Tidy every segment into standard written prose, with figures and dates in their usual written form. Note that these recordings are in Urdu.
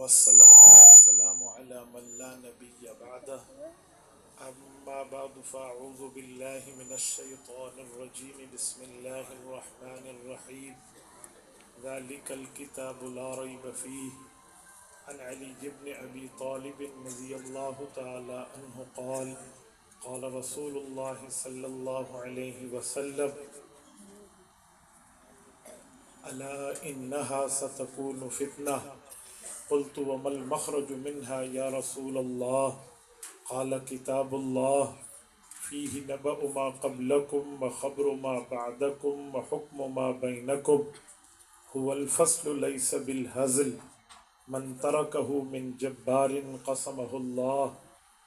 والسلام على من لا نبي بعده أما بعد فأعوذ بالله من الشيطان الرجيم بسم الله الرحمن الرحيم ذلك الكتاب لا ريب فيه عن علي بن أبي طالب رضي الله تعالى عنه قال قال رسول الله صلى الله عليه وسلم ألا إنها ستكون فتنة قلت وما المخرج منها يا رسول الله قال كتاب الله فيه نبأ ما قبلكم وخبر ما بعدكم وحكم ما بينكم هو الفصل ليس بالهزل من تركه من جبار قسمه الله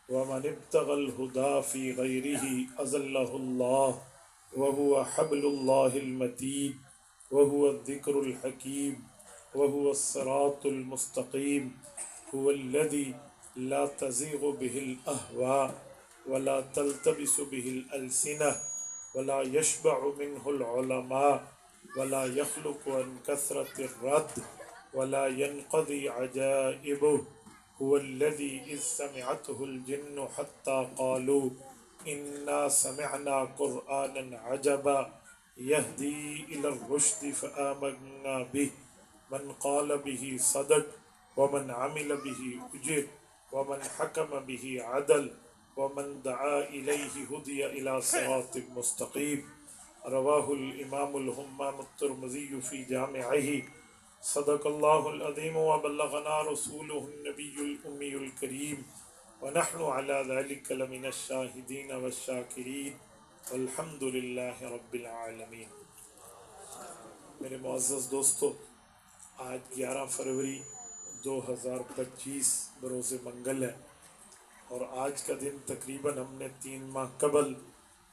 ومن ابتغى الهدى في غيره أزله الله وهو حبل الله المتين وهو الذكر الحكيم وهو الصراط المستقيم هو الذي لا تزيغ به الأهواء ولا تلتبس به الألسنة ولا يشبع منه العلماء ولا يخلق عن كثرة الرد ولا ينقضي عجائبه هو الذي إذ سمعته الجن حتى قالوا إنا سمعنا قرآنا عجبا يهدي إلى الرشد فآمنا به من قال به صدق ومن عمل به أجر ومن حكم به عدل ومن دعا إليه هدي إلى صراط مستقيم رواه الإمام الهمام الترمذي في جامعه صدق الله العظيم وبلغنا رسوله النبي الأمي الكريم ونحن على ذلك لمن الشاهدين والشاكرين والحمد لله رب العالمين. میرے معزز دوستو، آج 11 فروری 2025 بروز منگل ہے اور آج کا دن تقریباً ہم نے 3 ماہ قبل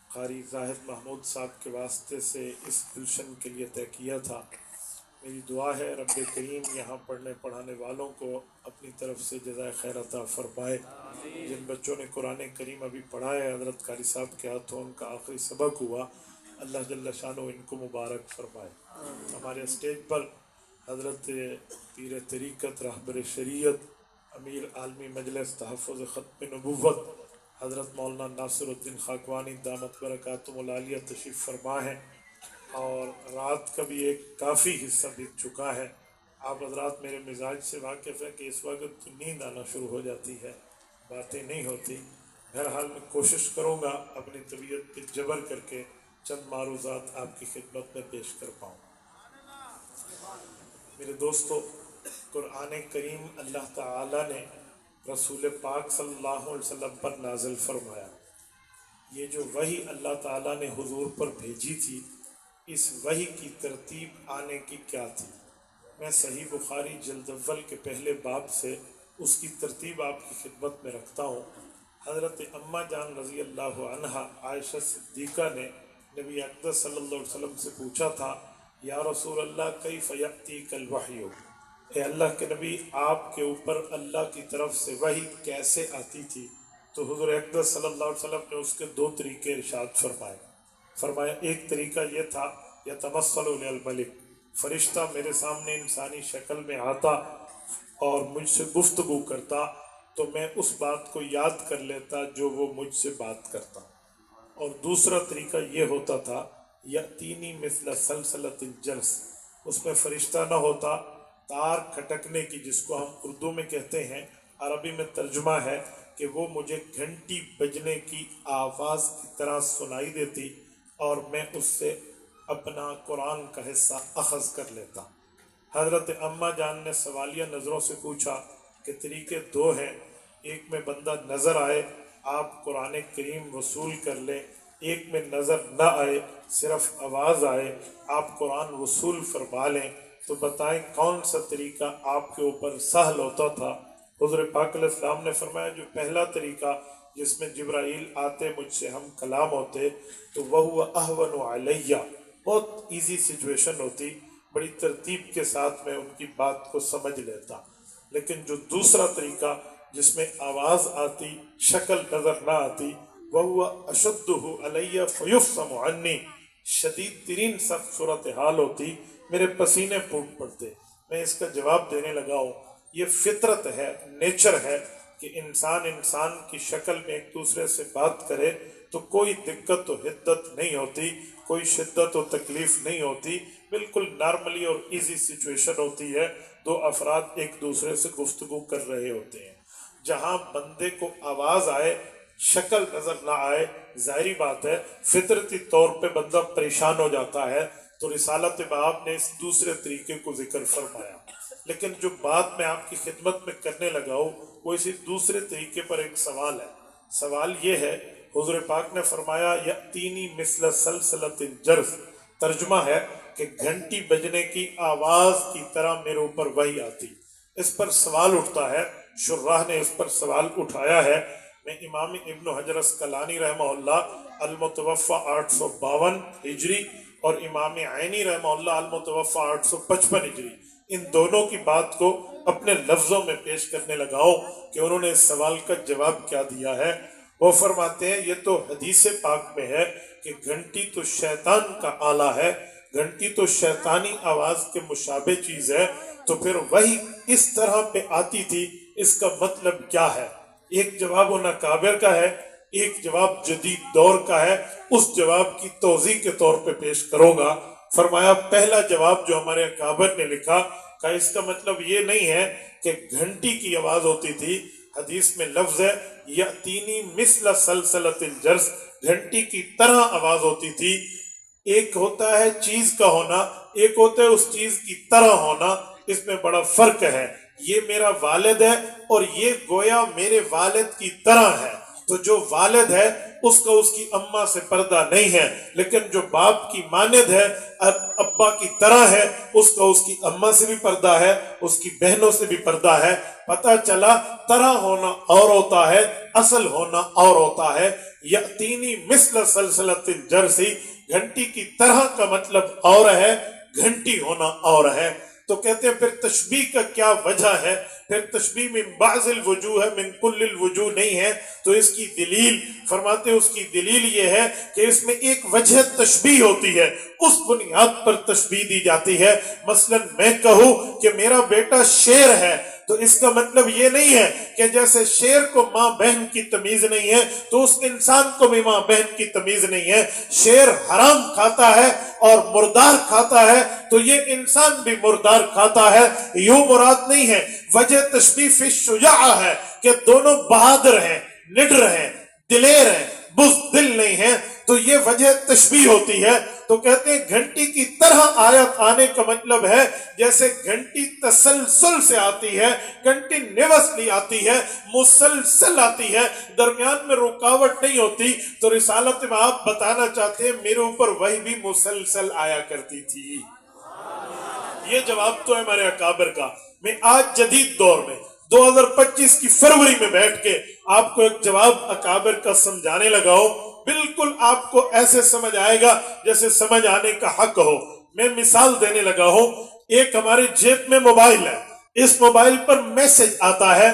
قاری زاہد محمود صاحب کے واسطے سے اس گلشن کے لیے طے کیا تھا. میری دعا ہے رب کریم یہاں پڑھنے پڑھانے والوں کو اپنی طرف سے جزائے خیر عطا فرمائے. جن بچوں نے قرآن کریم ابھی پڑھا ہے حضرت قاری صاحب کے ہاتھوں ان کا آخری سبق ہوا، اللہ جل شانہ ان کو مبارک فرمائے. ہمارے اسٹیج پر حضرت پیر طریقت رہبر شریعت امیر عالمی مجلس تحفظ ختم نبوت حضرت مولانا ناصر الدین خاکوانی دامت برکاتہم العالیہ تشریف فرما ہے اور رات کا بھی ایک کافی حصہ بیت چکا ہے. آپ حضرات میرے مزاج سے واقف ہیں کہ اس وقت نیند آنا شروع ہو جاتی ہے، باتیں نہیں ہوتی. بہرحال میں کوشش کروں گا اپنی طبیعت پہ جبر کر کے چند معروضات آپ کی خدمت میں پیش کر پاؤں. میرے دوستو، قرآن کریم اللہ تعالی نے رسول پاک صلی اللہ علیہ وسلم پر نازل فرمایا. یہ جو وحی اللہ تعالی نے حضور پر بھیجی تھی، اس وحی کی ترتیب آنے کی کیا تھی؟ میں صحیح بخاری جلد اول کے پہلے باب سے اس کی ترتیب آپ کی خدمت میں رکھتا ہوں. حضرت اماں جان رضی اللہ عنہا عائشہ صدیقہ نے نبی اقدس صلی اللہ علیہ وسلم سے پوچھا تھا، یا رسول اللہ کیف یأتیک الوحی، اے اللہ کے نبی آپ کے اوپر اللہ کی طرف سے وحی کیسے آتی تھی؟ تو حضور اقدس صلی اللہ علیہ وسلم نے اس کے 2 طریقے ارشاد فرمایا. ایک طریقہ یہ تھا یتمثل للملک، فرشتہ میرے سامنے انسانی شکل میں آتا اور مجھ سے گفتگو کرتا تو میں اس بات کو یاد کر لیتا جو وہ مجھ سے بات کرتا. اور دوسرا طریقہ یہ ہوتا تھا یأتینی مثل سلسلۃ الجرس، اس میں فرشتہ نہ ہوتا، تار کھٹکنے کی جس کو ہم اردو میں کہتے ہیں، عربی میں ترجمہ ہے کہ وہ مجھے گھنٹی بجنے کی آواز کی طرح سنائی دیتی اور میں اس سے اپنا قرآن کا حصہ اخذ کر لیتا. حضرت اماں جان نے سوالیہ نظروں سے پوچھا کہ طریقے 2 ہیں، ایک میں بندہ نظر آئے آپ قرآن کریم وصول کر لیں، ایک میں نظر نہ آئے صرف آواز آئے آپ قرآن وصول فرما لیں. تو بتائیں کون سا طریقہ آپ کے اوپر سہل ہوتا تھا؟ حضور پاک علیہ السلام نے فرمایا جو پہلا طریقہ جس میں جبرائیل آتے مجھ سے ہم کلام ہوتے تو وہ اہون علیہ، بہت ایزی سچویشن ہوتی، بڑی ترتیب کے ساتھ میں ان کی بات کو سمجھ لیتا. لیکن جو دوسرا طریقہ جس میں آواز آتی شکل نظر نہ آتی، وہ اشدہ علیہ فیفصم عنی، شدید ترین سخت صورتحال ہوتی، میرے پسینے پھوٹ پڑتے. میں اس کا جواب دینے لگا ہوں یہ فطرت ہے، نیچر ہے کہ انسان کی شکل میں ایک دوسرے سے بات کرے تو کوئی دقت و حدت نہیں ہوتی، کوئی شدت و تکلیف نہیں ہوتی، بالکل نارملی اور ایزی سچویشن ہوتی ہے، دو افراد ایک دوسرے سے گفتگو کر رہے ہوتے ہیں۔ جہاں بندے کو آواز آئے، شکل نظر نہ آئے، ظاہری بات ہے فطرتی طور پہ بندہ پریشان ہو جاتا ہے، تو رسالت باب نے اس دوسرے طریقے کو ذکر فرمایا۔ لیکن جو بات میں آپ کی خدمت میں کرنے لگا ہوں وہ اسی دوسرے طریقے پر ایک سوال ہے۔ سوال یہ ہے، حضور پاک نے فرمایا یأتینی مثل سلسلۃ الجرس، ترجمہ ہے کہ گھنٹی بجنے کی آواز کی طرح میرے اوپر وحی آتی۔ اس پر سوال اٹھتا ہے، شراح نے اس پر سوال اٹھایا ہے۔ میں امام ابن حجر اسقلانی رحمہ اللہ المتوفی 852 ہجری اور امام عینی رحمہ اللہ المتوفی 855 ہجری، ان دونوں کی بات کو اپنے لفظوں میں پیش کرنے لگا ہوں کہ انہوں نے اس سوال کا جواب کیا دیا ہے۔ وہ فرماتے ہیں یہ تو حدیث پاک میں ہے کہ گھنٹی تو شیطان کا آلہ ہے، گھنٹی تو شیطانی آواز کے مشابہ چیز ہے، تو پھر وہی اس طرح پہ آتی تھی، اس کا مطلب کیا ہے؟ ایک جواب ان اکابر کا ہے، ایک جواب جدید دور کا ہے، اس جواب کی توضیح کے طور پہ پیش کروں گا۔ فرمایا پہلا جواب جو ہمارے اکابر نے لکھا کہ اس کا مطلب یہ نہیں ہے کہ گھنٹی کی آواز ہوتی تھی، حدیث میں لفظ ہے یأتینی مثل سلسلۃ الجرس، گھنٹی کی طرح آواز ہوتی تھی۔ ایک ہوتا ہے چیز کا ہونا، ایک ہوتا ہے اس چیز کی طرح ہونا، اس میں بڑا فرق ہے۔ یہ میرا والد ہے اور یہ گویا میرے والد کی طرح ہے، تو جو والد ہے اس کا اس کی اماں سے پردہ نہیں ہے، لیکن جو باپ کی مانند ہے، ابا کی طرح ہے، اس کا اس کی اماں سے بھی پردہ ہے، اس کی بہنوں سے بھی پردہ ہے۔ پتہ چلا طرح ہونا اور ہوتا ہے، اصل ہونا اور ہوتا ہے۔ یأتینی مثل سلسلۃ الجرس، گھنٹی کی طرح کا مطلب اور ہے، گھنٹی ہونا اور ہے۔ تو کہتے ہیں پھر تشبیہ کا کیا وجہ ہے؟ پھر تشبیہ من بعض الوجوہ ہے، من کل الوجوہ نہیں ہے۔ تو اس کی دلیل فرماتے ہیں، اس کی دلیل یہ ہے کہ اس میں ایک وجہ تشبیہ ہوتی ہے، اس بنیاد پر تشبیہ دی جاتی ہے۔ مثلا میں کہوں کہ میرا بیٹا شیر ہے، تو اس کا مطلب یہ نہیں ہے کہ جیسے شیر کو ماں بہن کی تمیز نہیں ہے تو اس انسان کو بھی ماں بہن کی تمیز نہیں ہے۔ شیر حرام کھاتا ہے اور مردار کھاتا ہے تو یہ انسان بھی مردار کھاتا ہے، یوں مراد نہیں ہے۔ وجہ تشبیہ فی الشجاع ہے کہ دونوں بہادر ہیں، نڈر ہیں، دلیر ہیں، بزدل نہیں ہیں، تو یہ وجہ تشبیہ ہوتی ہے۔ تو کہتے ہیں گھنٹی کی طرح آیت آنے کا مطلب ہے جیسے گھنٹی تسلسل سے آتی ہے، کنٹینیوسلی آتی ہے، مسلسل آتی ہے، درمیان میں رکاوٹ نہیں ہوتی۔ تو رسالت میں آپ بتانا چاہتے ہیں میرے اوپر وہی بھی مسلسل آیا کرتی تھی۔ یہ جواب تو ہے ہمارے اکابر کا۔ میں آج جدید دور میں 2025 کی فروری میں بیٹھ کے آپ کو ایک جواب اکابر کا سمجھانے لگا ہوں، بالکل آپ کو ایسے سمجھ آئے گا جیسے سمجھ آنے کا حق ہو۔ میں مثال دینے لگا ہوں، ایک ہمارے جیب میں موبائل ہے، اس موبائل پر میسج آتا ہے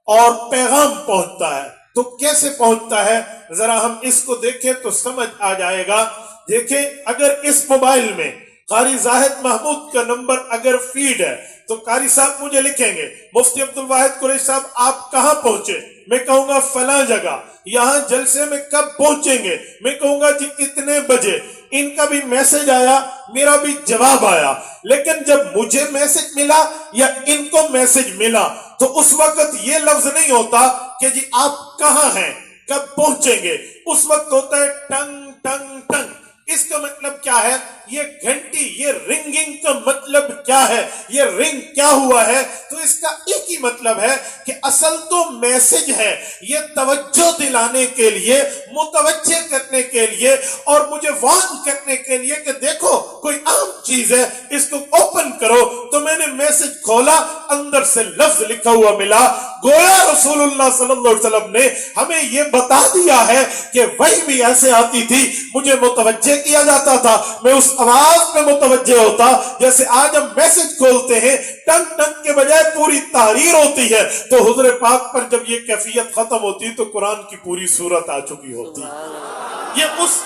اور پیغام پہنچتا ہے، تو کیسے پہنچتا ہے ذرا ہم اس کو دیکھیں تو سمجھ آ جائے گا۔ دیکھیں اگر اس موبائل میں قاری زاہد محمود کا نمبر اگر فیڈ ہے تو قاری صاحب مجھے لکھیں گے مفتی عبدالواحد قریشی صاحب آپ کہاں پہنچے، میں کہوں گا فلاں جگہ، یہاں جلسے میں کب پہنچیں گے، میں کہوں گا جی اتنے بجے۔ ان کا بھی میسج آیا، میرا بھی جواب آیا، لیکن جب مجھے میسج ملا یا ان کو میسج ملا تو اس وقت یہ لفظ نہیں ہوتا کہ جی آپ کہاں ہیں، کب پہنچیں گے، اس وقت ہوتا ہے ٹنگ ٹنگ ٹنگ۔ اس کا مطلب کیا ہے؟ یہ گھنٹی، یہ رنگنگ کا مطلب کیا ہے، یہ رنگ کیا ہوا ہے؟ تو اس کا ایک ہی مطلب ہے کہ اصل تو میسج ہے، یہ توجہ دلانے کے لیے، متوجہ کرنے کے لیے اور مجھے وارن کرنے کے لیے کہ دیکھو کوئی عام چیز ہے، اس کو اوپن کرو۔ تو میں نے میسج کھولا، اندر سے لفظ لکھا ہوا ملا، گویا رسول اللہ صلی اللہ علیہ وسلم نے ہمیں یہ بتا دیا ہے کہ وہی بھی ایسے آتی تھی، مجھے متوجہ کیا جاتا تھا، میں اس آواز پہ متوجہ ہوتا جیسے آج ہم میسج کھولتے ہیں، ٹنگ ٹنگ کے بجائے پوری تحریر ہوتی ہے۔ تو حضور پاک پر جب یہ کیفیت ختم ہوتی تو قرآن کی پوری سورت آ چکی ہوتی۔ یہ اس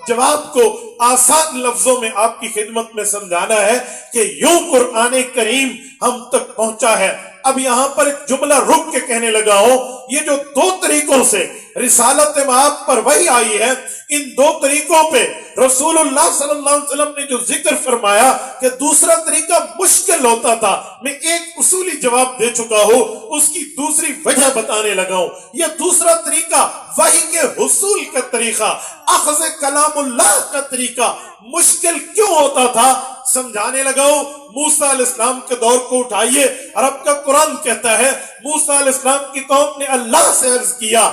جواب کو آسان لفظوں میں آپ کی خدمت میں سمجھانا ہے کہ یوں قرآن کریم ہم تک پہنچا ہے۔ اب یہاں پر ایک جملہ رک کے کہنے لگا ہوں، یہ جو دو طریقوں سے رسالت مآب پر وحی آئی ہے، ان دو طریقوں پہ رسول اللہ صلی اللہ علیہ وسلم نے جو ذکر فرمایا کہ دوسرا طریقہ مشکل ہوتا تھا، میں ایک اصولی جواب دے چکا ہوں، اس کی دوسری وجہ بتانے لگا ہوں۔ یہ دوسرا طریقہ وحی کے حصول کا طریقہ، اخذ کلام اللہ کا طریقہ مشکل کیوں ہوتا تھا سمجھانے لگا ہوں۔ موسیٰ علیہ السلام کے دور کو اٹھائیے، عرب کا قرآن کہتا ہے موسیٰ علیہ السلام کی قوم نے اللہ سے عرض کیا،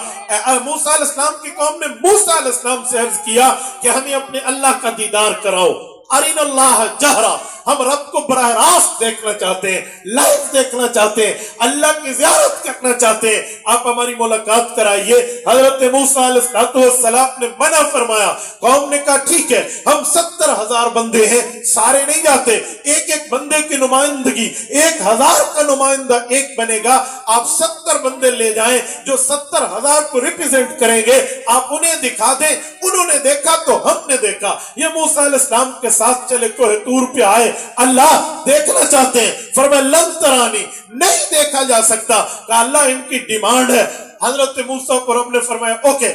موسیٰ علیہ السلام کی قوم نے موسیٰ علیہ السلام سے عرض کیا کہ ہمیں اپنے اللہ کا دیدار کراؤ، ارین اللہ جہرا، ہم رب کو براہ راست دیکھنا چاہتے ہیں، لائیو دیکھنا چاہتے ہیں، اللہ کی زیارت کرنا چاہتے ہیں، آپ ہماری ملاقات کرائیے۔ حضرت موسیٰ علیہ السلام نے منع فرمایا، قوم نے کہا ٹھیک ہے، ہم 70,000 بندے ہیں، سارے نہیں جاتے، ایک ایک بندے کی نمائندگی 1,000 کا نمائندہ ایک بنے گا، آپ 70 بندے لے جائیں جو 70,000 کو ریپریزنٹ کریں گے، آپ انہیں دکھا دیں، انہوں نے دیکھا تو ہم نے دیکھا۔ یہ موسیٰ علیہ السلام کے ساتھ چلے کوہ طور پہ آئے، اللہ دیکھنا چاہتے ہیں، فرمایا لن ترانی، نہیں دیکھا جا سکتا، کہا اللہ ان کی ڈیمانڈ ہے۔ حضرت موسیٰ کو رب نے فرمایا اوکے،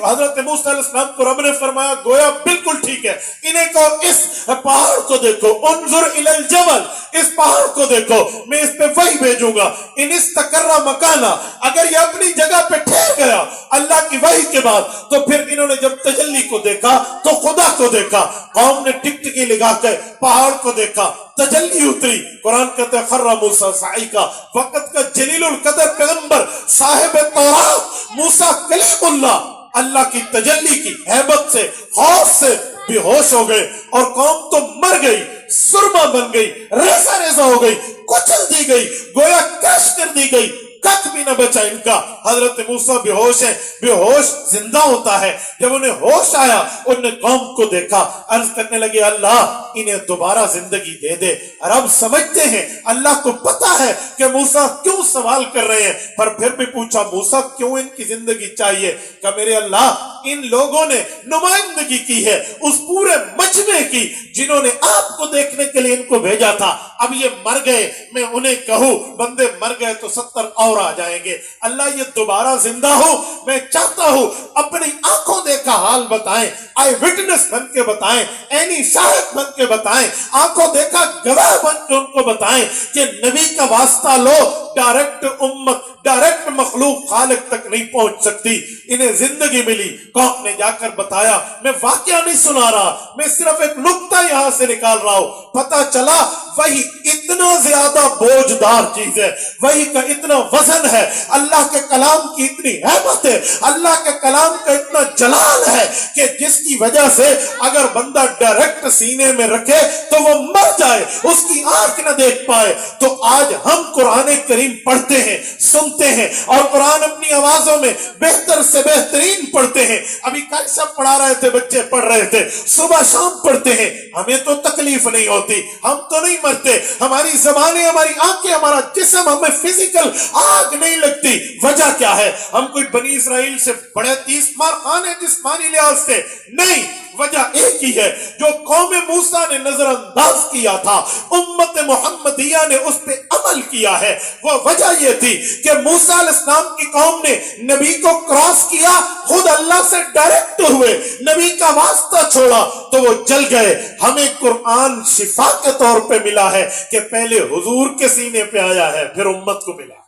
حضرت موسیٰ علیہ السلام کو رب نے فرمایا گویا بالکل ٹھیک ہے، انہیں کہو اس پہاڑ کو دیکھو، انظر الی الجبل، اس پہاڑ کو دیکھو، میں اس پہ وحی بھیجوں گا، ان استقر مکانا، اگر یہ اپنی جگہ پہ ٹھہر گیا اللہ کی وحی کے بعد تو پھر انہوں نے جب تجلی کو دیکھا تو خدا کو دیکھا، قوم نے ٹکٹکی لگا کے پہاڑ کو دیکھا، تجلی اتری۔ قرآن کہتے ہیں خر موسیٰ صعیقا، وقت کا جلیل القدر پیغمبر صاحب تورات موسیٰ کلیم اللہ اللہ کی تجلی کی ہیبت سے خوف سے بے ہوش ہو گئے، اور قوم تو مر گئی، سرما بن گئی، ریزہ ریزہ ہو گئی، کچل دی گئی، گویا کریش کر دی گئی، کچھ بھی نہ بچا ان کا۔ حضرت موسیٰ بے ہوش ہیں، بے ہوش زندہ ہوتا ہے، جب انہیں ہوش آیا انہوں نے قوم کو دیکھا، عرض کرنے لگے اللہ انہیں دوبارہ زندگی دے دے۔ رب سمجھتے ہیں، اللہ کو پتا ہے کہ موسیٰ کیوں سوال کر رہے ہیں، پر پھر بھی پوچھا موسیٰ کیوں ان کی زندگی چاہیے؟ کہ میرے اللہ ان لوگوں نے نمائندگی کی ہے اس پورے مجمع کی جنہوں نے آپ کو دیکھنے کے لیے ان کو بھیجا تھا، اب یہ مر گئے، میں انہیں کہوں بندے مر گئے تو 70 اور آ جائیں گے، اللہ یہ دوبارہ زندہ ہو، میں چاہتا ہوں اپنی آنکھوں دیکھا حال بتائیں، آئی وٹنس بن کے بتائیں، عینی شاہد بن کے بتائیں، آنکھوں دیکھا گواہ بن کے ان کو بتائیں کہ نبی کا واسطہ لو، ڈائریکٹ امت ڈائریکٹ مخلوق خالق تک نہیں پہنچ سکتی۔ انہیں زندگی ملی، قوم نے جا کر بتایا، میں واقعہ نہیں سنا رہا، میں صرف ایک نقطہ یہاں سے نکال رہا ہوں، پتا چلا وہی اتنا زیادہ بوجھدار چیز ہے، وہی کا اتنا وزن ہے، اللہ کے کلام کی اتنی اہمیت ہے، اللہ کے کلام کا اتنا جلال ہے کہ جس کی وجہ سے اگر بندہ ڈائریکٹ سینے میں رکھے تو وہ مر جائے، اس کی آنکھ نہ دیکھ پائے۔ تو آج ہم قرآن کریم پڑھتے ہیں، سنتے ہیں، اور قرآن اپنی آوازوں میں بہتر سے بہترین پڑھتے ہیں۔ ابھی کل سب پڑھا رہے تھے، بچے پڑھ رہے تھے، صبح شام پڑھتے ہیں، ہمیں تو تکلیف نہیں ہوتی، ہم تو نہیں مرتے، ہماری زبانیں، ہماری آنکھیں، ہمارا جسم، ہمیں فزیکل آگ نہیں لگتی۔ وجہ کیا ہے؟ ہم کوئی بنی اسرائیل سے بڑے 30 مار خان ہیں جسمانی لحاظ سے؟ نہیں، وجہ ایک ہی ہے، جو قوم موسیٰ نے نظر انداز کیا تھا، امت محمدیہ نے اس پہ عمل کیا ہے۔ وہ وجہ یہ تھی کہ موسیٰ علیہ السلام کی قوم نے نبی کو کراس کیا، خود اللہ سے ڈائریکٹ ہوئے، نبی کا واسطہ چھوڑا تو وہ جل گئے۔ ہمیں قرآن شفا کے طور پہ ملا ہے کہ پہلے حضور کے سینے پہ آیا ہے، پھر امت کو ملا۔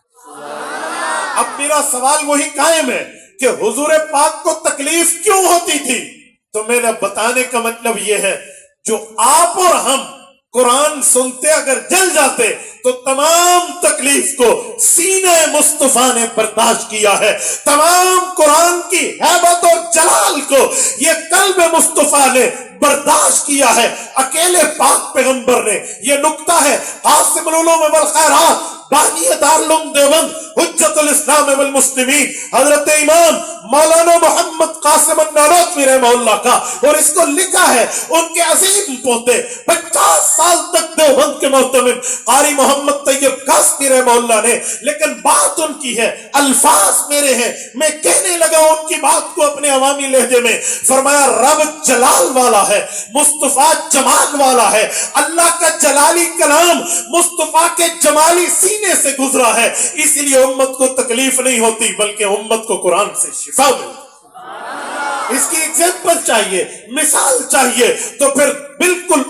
اب میرا سوال وہی قائم ہے کہ حضور پاک کو تکلیف کیوں ہوتی تھی؟ تو میرا بتانے کا مطلب یہ ہے، جو آپ اور ہم قرآن سنتے اگر جل جاتے تو تمام تکلیف کو سینہ مصطفیٰ نے برداشت کیا ہے، تمام قرآن کی ہیبت اور جلال کو یہ قلب مصطفیٰ نے برداشت کیا ہے۔ اکیلے پاک پیغمبر نے، یہ نقطہ ہے قاسم العلوم والخیرات، بانی دارالعلوم دیوبند، حجت الاسلام والمسلمین، حضرت امام مولانا محمد قاسم النانوتوی رحمہ اللہ کا، اور اس کو لکھا ہے ان کے عظیم پوتے 50 سال تک دیوبند کے محتمم قاری محمد طیب قاسمی رحمہ اللہ نے، لیکن بات ان کی ہے، الفاظ میرے ہیں، میں کہنے لگا ان کی بات کو اپنے عوامی لہجے میں، فرمایا رب جلال والا ہے، ہے, مصطفیٰ جمال والا ہے, اللہ کا جلالی کلام مصطفیٰ کے جمالی سینے سے گزرا ہے, اس لیے امت کو تکلیف نہیں ہوتی بلکہ امت کو قرآن سے شفا ملتی. اس کی ایگزامپل چاہیے, مثال چاہیے, تو پھر بالکل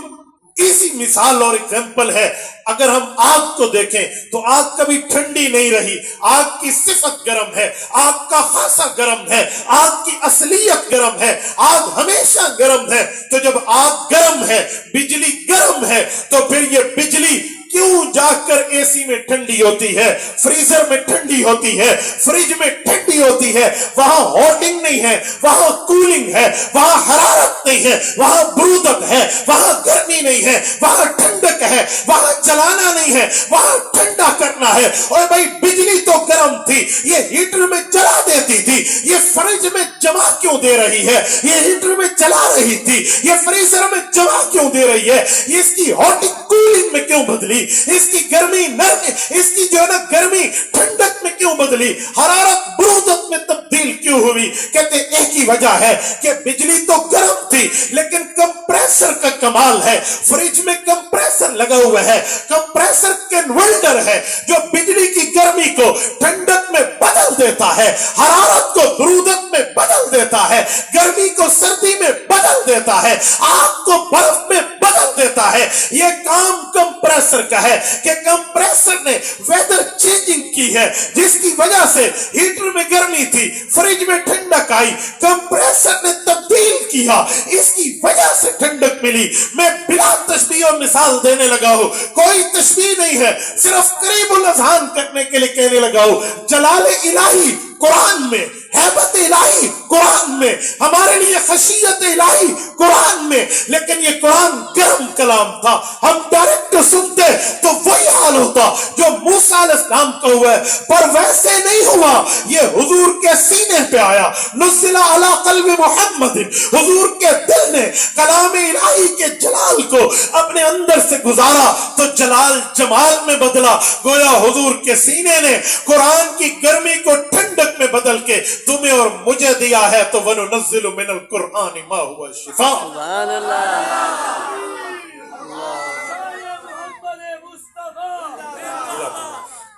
اسی مثال اور ایگزامپل ہے. اگر ہم آگ کو دیکھیں تو آگ کبھی ٹھنڈی نہیں رہی, آگ کی صفت گرم ہے, آگ کا خاصہ گرم ہے, آگ کی اصلیت گرم ہے, آگ ہمیشہ گرم ہے. تو جب آگ گرم ہے, بجلی گرم ہے, تو پھر یہ بجلی کیوں جا کر اے سی میں ٹھنڈی ہوتی ہے, فریزر میں ٹھنڈی ہوتی ہے, فریج میں ٹھنڈی ہوتی ہے؟ وہاں ہاٹنگ نہیں ہے, وہاں کولنگ ہے, وہاں حرارت نہیں ہے, وہاں برودت ہے, وہاں گرمی نہیں ہے, وہاں ٹھنڈک ہے, وہاں جلانا نہیں ہے, وہاں ٹھنڈا کرنا ہے. اور بھائی بجلی تو گرم تھی, یہ ہیٹر میں جلا دیتی تھی, یہ فریج میں جمع کیوں دے رہی ہے؟ یہ ہیٹر میں جلا رہی تھی, یہ فریزر میں جمع کیوں دے رہی ہے؟ یہ اس کی ہاٹنگ کولنگ میں کیوں بدلی؟ اس کی گرمی نرمی, اس کی جو ہے نا گرمی ٹھنڈک میں کیوں بدلی؟ حرارت برودت میں تبدیل کیوں ہوئی؟ کہتے ایک ہی وجہ ہے کہ بجلی تو گرم تھی لیکن کمپریسر کا کمال ہے. فریج میں کمپریسر لگا ہوا ہے, کمپریسر کنورٹر ہے جو بجلی کی گرمی کو ٹھنڈک میں بدل دیتا ہے, حرارت کو برودت میں بدل دیتا ہے, گرمی کو سردی میں بدل دیتا ہے, آگ کو برف میں بدل دیتا ہے. یہ کام کمپریسر کا ہے کہ کمپریسر نے ویدر چینجنگ کی ہے, جس کی وجہ سے ہیٹر میں گرمی تھی, فریج میں ٹھنڈک آئی, کمپریسر نے تبدیل کیا, اس کی وجہ سے ٹھنڈک ملی. میں بلا تشبیہ اور مثال دینے لگا ہوں, کوئی تشبیہ نہیں ہے, صرف قریب الاذہان کرنے کے لیے کہنے لگا ہوں. جلال الہی قرآن میں, ہیبت الہی قرآن میں, ہمارے لیے خشیت الہی قرآن میں, لیکن یہ قرآن گرم کلام تھا. ہم ڈائریکٹ سنتے تو وہی حال ہوتا جو موسیٰ علیہ السلام کا ہوا ہے, پر ویسے نہیں ہوا. یہ حضور کے سینے پہ آیا, نزل علی قلب محمد, حضور کے دل نے کلام الہی کے جلال کو اپنے اندر سے گزارا تو جلال جمال میں بدلا. گویا حضور کے سینے نے قرآن کی گرمی کو ٹھنڈک میں بدل کے تمہیں اور مجھے دیا ہے. تو وَنُنَزِّلُ مِنَ الْقُرْآنِ مَا هُوَ شِفَاءٌ. سبحان اللہ.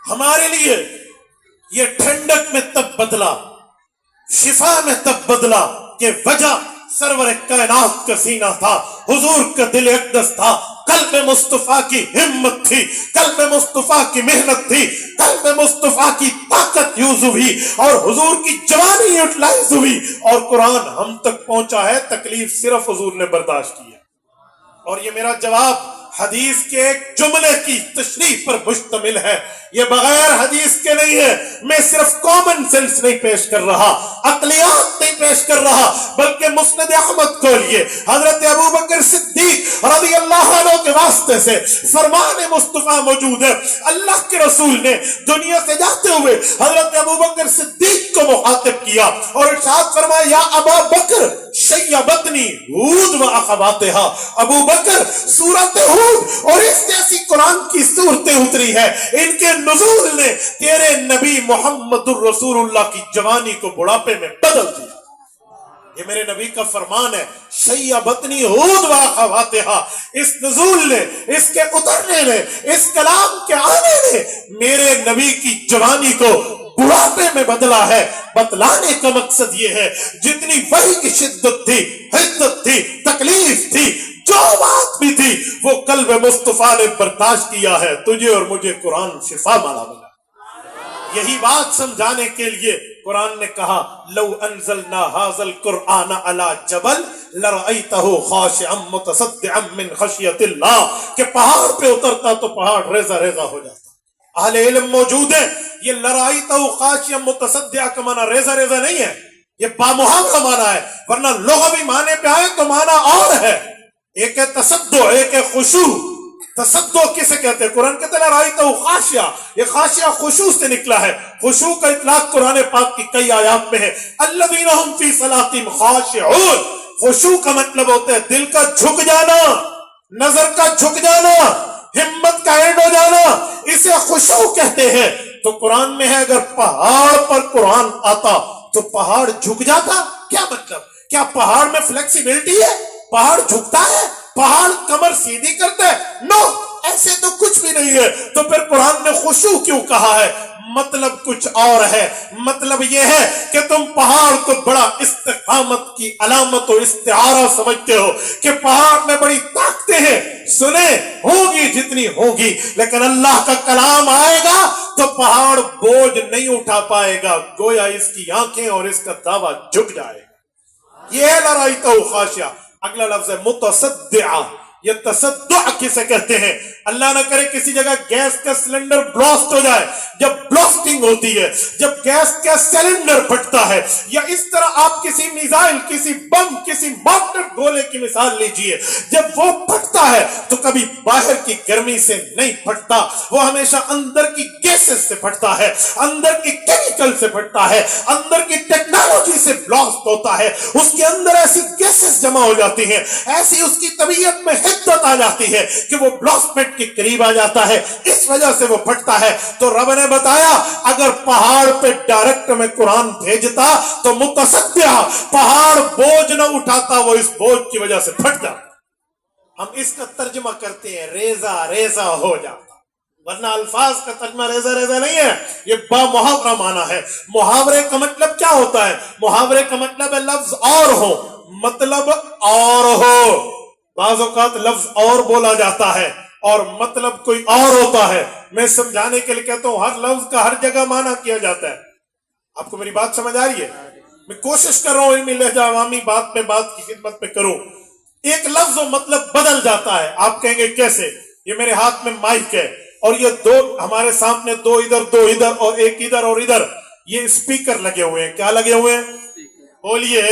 ہمارے لیے یہ ٹھنڈک میں تب بدلا, شفا میں تب بدلا کہ وجہ سرور کائنات کا سینہ تھا, حضور کا دل اقدس تھا, قلب مصطفیٰ کی ہمت تھی, قلب مصطفیٰ کی محنت تھی, قلب مصطفیٰ کی طاقت یوز ہوئی اور حضور کی جوانی یوٹیلائز ہوئی اور قرآن ہم تک پہنچا ہے. تکلیف صرف حضور نے برداشت کی ہے. اور یہ میرا جواب حدیث کے ایک جملے کی تشریح پر مشتمل ہے, یہ بغیر حدیث کے نہیں ہے. میں صرف کامن سینس نہیں پیش کر رہا, عقلیات نہیں پیش کر رہا, بلکہ مسند احمد کو لیے حضرت ابوبکر صدیق رضی اللہ عنہ کے واسطے سے فرمان مصطفیٰ موجود ہے. اللہ کے رسول نے دنیا سے جاتے ہوئے حضرت ابوبکر صدیق کو مخاطب کیا اور ارشاد فرمایا, یا ابا بکر شیبتنی ہود و اخواتہا, ابو بکر سورت ہود اور اس جیسی قرآن کی صورتیں اتری ہے, ان کے نزول نے تیرے نبی محمد الرسول اللہ کی جوانی کو بڑھاپے میں بدل دیا. یہ میرے نبی کا فرمان ہے, شیبتنی ہود و اخواتہا. اس نزول نے, اس کے اترنے نے, اس کلام کے آنے نے میرے نبی کی جوانی کو بڑھاپے میں بدلا ہے. بتلانے کا مقصد یہ ہے, جتنی وحی کی شدت تھی, حدت تھی, تکلیف تھی, جو بات بھی تھی, وہ قلب مصطفیٰ نے برداشت کیا ہے. تجھے اور مجھے قرآن شفا مالا بنا. یہی بات سمجھانے کے لیے قرآن نے کہا, لو انزلنا هذا القرآن على جبل لرأيته خاشعا متصدعا من خشیت اللہ, کہ پہاڑ پہ اترتا تو پہاڑ ریزہ ریزہ ہو جاتا. اہل علم موجود ہیں, یہ لرأيته خاشعا متصدعا کا معنی ریزہ ریزہ نہیں ہے, یہ بامحاورہ معنی ہے, ورنہ لغوی معنی پہ آئے تو معنی اور ہے. ایک ہے تصدع, ایک ہے خشوع. تصدع کسے کہتے ہیں؟ قرآن کہتے ہیں رأیتہ خاشعہ, یہ خاشعہ خشوع سے نکلا ہے. خشوع کا اطلاق قرآن پاک کی کئی آیات میں ہے, الذین هم فی صلاتہم خاشعون. خشوع کا مطلب ہوتا ہے دل کا جھک جانا, نظر کا جھک جانا, ہمت کا اینڈ ہو جانا, اسے خشوع کہتے ہیں. تو قرآن میں ہے اگر پہاڑ پر قرآن آتا تو پہاڑ جھک جاتا. کیا مطلب؟ کیا پہاڑ میں فلیکسیبلٹی ہے؟ پہاڑ جھکتا ہے, پہاڑ کمر سیدھی کرتا ہے؟ نو, ایسے تو کچھ بھی نہیں ہے. تو پھر قرآن نے خشوع کیوں کہا ہے؟ مطلب کچھ اور ہے. مطلب یہ ہے کہ تم پہاڑ کو بڑا استقامت کی علامت و استعارہ سمجھتے ہو کہ پہاڑ میں بڑی طاقتیں ہیں. سنیں, ہوگی جتنی ہوگی, لیکن اللہ کا کلام آئے گا تو پہاڑ بوجھ نہیں اٹھا پائے گا, گویا اس کی آنکھیں اور اس کا دعویٰ جھک جائے گا. یہ ہے لرأیتہ خاشعہ. اگلا لفظ ہے متصدعہ. یہ تصدع کسے کہتے ہیں؟ اللہ نہ کرے کسی جگہ گیس کا سلنڈر بلاسٹ ہو جائے. جب بلاسٹنگ ہوتی ہے, جب گیس کا سلنڈر پھٹتا ہے, یا اس طرح آپ کسی میزائل, کسی بم, کسی مارٹر گولے کی مثال لیجئے, جب وہ پھٹتا ہے تو کبھی باہر کی گرمی سے نہیں پھٹتا, وہ ہمیشہ اندر کی گیسز سے پھٹتا ہے, اندر کی کیمیکل سے پھٹتا ہے, اندر کی ٹیکنالوجی سے بلاسٹ ہوتا ہے. اس کے اندر ایسی گیسز جمع ہو جاتی ہیں, ایسی اس کی طبیعت میں حدت آ جاتی ہے کہ وہ بلاسٹمنٹ کے قریب آ جاتا ہے, اس وجہ سے وہ پھٹتا ہے. تو رب نے بتایا اگر پہاڑ پہ ڈائریکٹ میں قرآن بھیجتا تو متصدع, پہاڑ بوجھ نہ اٹھاتا, وہ اس بوجھ کی وجہ سے پھٹ جاتا. ہم اس کا ترجمہ کرتے ہیں ریزہ ریزہ ہو جاتا, ورنہ الفاظ کا ترجمہ ریزہ ریزہ نہیں ہے, یہ با محاورہ معنی ہے. محاورے کا مطلب کیا ہوتا ہے؟ محاورے کا مطلب ہے لفظ اور ہو, مطلب اور ہو. بعض اوقات لفظ اور بولا جاتا ہے اور مطلب کوئی اور ہوتا ہے. میں سمجھانے کے لیے کہتا ہوں ہر لفظ کا ہر جگہ معنی کیا جاتا ہے. آپ کو میری بات سمجھ آ رہی ہے؟ میں کوشش کر رہا ہوں علمی لہجہ عوامی بات پہ بات کی خدمت پہ کروں. ایک لفظ و مطلب بدل جاتا ہے. آپ کہیں گے کیسے؟ یہ میرے ہاتھ میں مائک ہے اور یہ دو ہمارے سامنے, دو ادھر اور ایک ادھر اور ادھر, یہ اسپیکر لگے ہوئے ہیں. کیا لگے ہوئے ہیں؟ بولیے.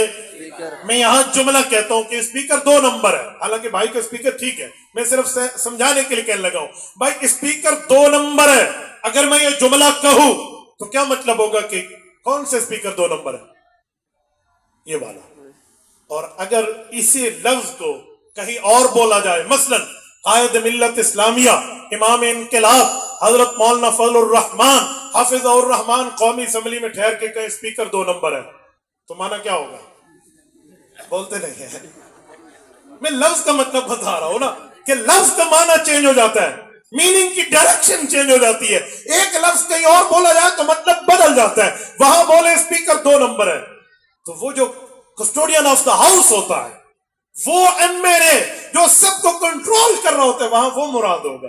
میں یہاں جملہ کہتا ہوں کہ اسپیکر 2 نمبر ہے, حالانکہ بھائی کا اسپیکر ٹھیک ہے, میں صرف سمجھانے کے لیے کہنے لگا ہوں بھائی اسپیکر 2 نمبر ہے. اگر میں یہ جملہ کہوں تو کیا مطلب ہوگا کہ کون سے اسپیکر 2 نمبر ہے؟ یہ والا. اور اگر اسی لفظ کو کہیں اور بولا جائے, مثلا قائد ملت اسلامیہ امام انقلاب حضرت مولانا فضل الرحمان حافظ الرحمان قومی اسمبلی میں ٹھہر کے کہیں اسپیکر 2 نمبر ہے, تو معنی کیا ہوگا؟ بولتے نہیں ہیں. میں لفظ کا مطلب بتا رہا ہوں نا کہ لفظ کا معنی چینج ہو جاتا ہے, میننگ کی ڈائریکشن چینج ہو جاتی ہے. ایک لفظ کہیں اور بولا جائے تو مطلب بدل جاتا ہے. وہاں بولے اسپیکر 2 نمبر ہے تو وہ جو کسٹوڈین آف دا ہاؤس ہوتا ہے, وہ ایم-اے جو سب کو کنٹرول کر رہا ہوتا ہے, وہاں وہ مراد ہوگا.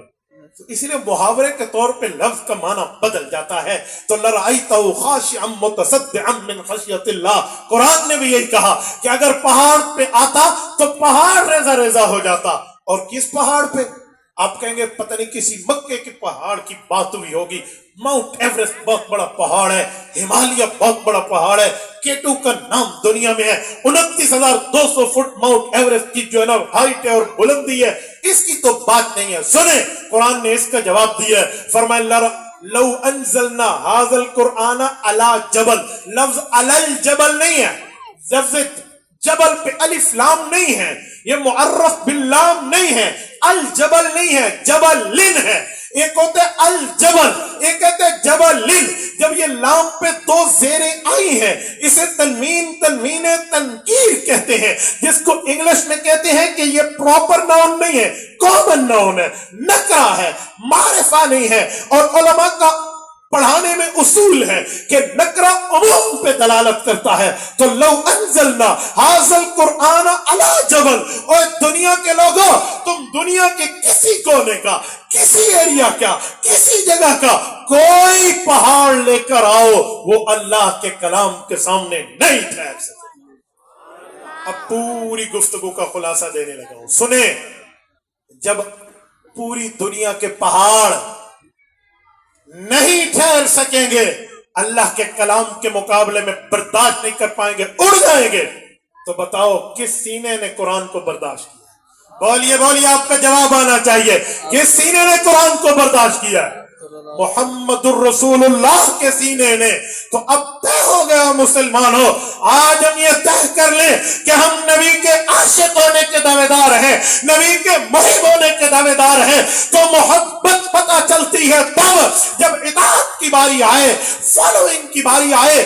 تو اس لیے محاورے کے طور پہ لفظ کا معنی بدل جاتا ہے. تو لرأیتہ خاشعا متصدعا من خشیۃ اللہ, قرآن نے بھی یہی کہا کہ اگر پہاڑ پہ آتا تو پہاڑ ریزہ ریزہ ہو جاتا. اور کس پہاڑ پہ؟ آپ کہیں گے پتہ نہیں کسی مکے کے پہاڑ کی بات ہوئی ہوگی. ماؤنٹ ایوریسٹ بہت بڑا پہاڑ ہے, ہمالیہ بہت بڑا پہاڑ ہے, K2 کا نام دنیا میں ہے, 29,200 فٹ ماؤنٹ ایوریسٹ کی جو ہے نا ہائٹ ہے اور بلندی ہے, اس کی تو بات نہیں ہے. سنیں قرآن نے اس کا جواب دیا ہے, فرمایا لو انزلنا هذا القرآن على جبل. لفظ علی الجبل نہیں ہے, لفظ جبل پہ الف لام نہیں ہے, یہ معرف باللام نہیں ہے, الجبل نہیں ہے, جبل لن ہے. ایک ہوتا ہے الجبل, ایک کہتے ہیں جبل لن. جب یہ لام پہ 2 زیریں آئی ہیں اسے تنوین تنکیر کہتے ہیں, جس کو انگلش میں کہتے ہیں کہ یہ پراپر ناؤن نہیں ہے, کامن ناؤن ہے, نکرہ ہے, معرفہ نہیں ہے. اور علماء کا پڑھانے میں اصول ہے کہ نکرہ عموم پہ دلالت کرتا ہے. تو لو انزلنا هذا القرآن على جبل, اور دنیا کے لوگوں تم دنیا کے کسی کونے کا, کسی ایریا کا, کسی جگہ کا کوئی پہاڑ لے کر آؤ, وہ اللہ کے کلام کے سامنے نہیں ٹھہر سکتے. اب پوری گفتگو کا خلاصہ دینے لگا ہوں. سنیں, جب پوری دنیا کے پہاڑ نہیں ٹھہر سکیں گے, اللہ کے کلام کے مقابلے میں برداشت نہیں کر پائیں گے, اڑ جائیں گے, تو بتاؤ کس سینے نے قرآن کو برداشت کیا؟ بولیے, آپ کا جواب آنا چاہیے. کس سینے نے قرآن کو برداشت کیا؟ محمد الرسول اللہ کے سینے نے. تو اب طے ہو گیا مسلمانوں, آج ہم یہ طے کر لیں کہ ہم نبی کے عاشق ہونے کے دعوے دار ہیں, نبی کے محب ہونے کے دعوے دار ہیں. تو محبت پتہ چلتی ہے تب جب اطاعت کی باری آئے, فالوئنگ کی باری آئے,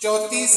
34